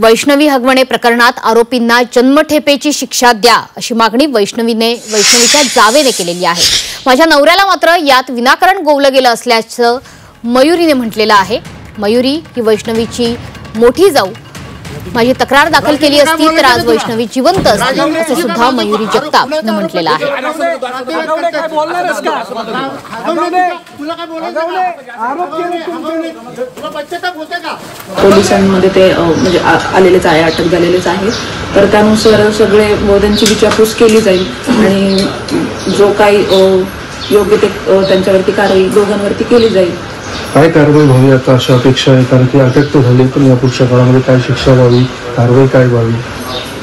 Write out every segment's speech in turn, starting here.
वैष्णवी हगवणे प्रकरणात आरोपींना जन्मठेपेची शिक्षा द्या अशी मागणी वैष्णवीच्या जावेने केलेली आहे। माझ्या नवऱ्याला मात्र यात विनाकारण गोवलं गेलं असल्याचं मयुरीने म्हटलेलं आहे। मयुरी ही वैष्णवीची मोठी जाऊ, माझी तक्रार दाखल केली असती तर आज वैष्णवी जिवंत असती असं सुद्धा मयुरी जगतापने म्हटलेलं आहे। पोलिसांमध्ये ते म्हणजे आलेलेच आहे, अटक झालेलेच आहे, तर त्यानुसार सगळे त्यांची विचारपूस केली जाईल आणि जो काही योग्य ते त्यांच्यावरती कारवाई दोघांवरती केली जाईल। काय कारवाई व्हावी आता अशा अपेक्षा आहे, कारण की अटक तर झाली, पण या पुढच्या काळामध्ये काय शिक्षा व्हावी, कारवाई काय व्हावी?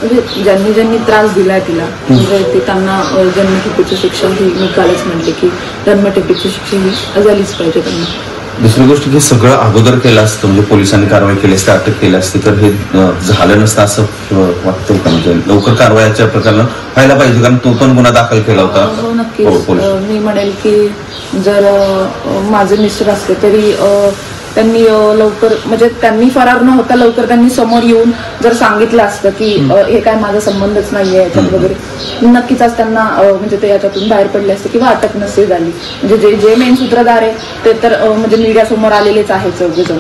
म्हणजे ज्यांनी त्रास दिलाय तिला म्हणजे ते त्यांना जन्मठेपेची शिक्षा ही मी कालच म्हणले की जन्मठेपेची शिक्षा ही झालीच पाहिजे त्यांना। दुसरी गोष्ट की सगळं अगोदर केलं असतं, म्हणजे पोलिसांनी कारवाई केली असते, अटक केली असते, तर हे झालं नसतं असं वाटतं का? म्हणजे लवकर कारवाईच्या प्रकरणात व्हायला पाहिजे, कारण तो पण गुन्हा दाखल केला होता। हो नक्कीच, मी म्हणेल की जर माझे मिस्टर असते तरी त्यांनी लवकर म्हणजे त्यांनी फरार न होता लवकर त्यांनी समोर येऊन जर सांगितलं असतं की हे काय माझा संबंधच नाहीये याच्यात वगैरे, नक्कीच आज त्यांना म्हणजे ते याच्यातून बाहेर पडले असते किंवा अटक नसते झाली। म्हणजे जे मेन सूत्रधार आहे ते तर म्हणजे मीडिया समोर आलेलेच आहे चौघेजण।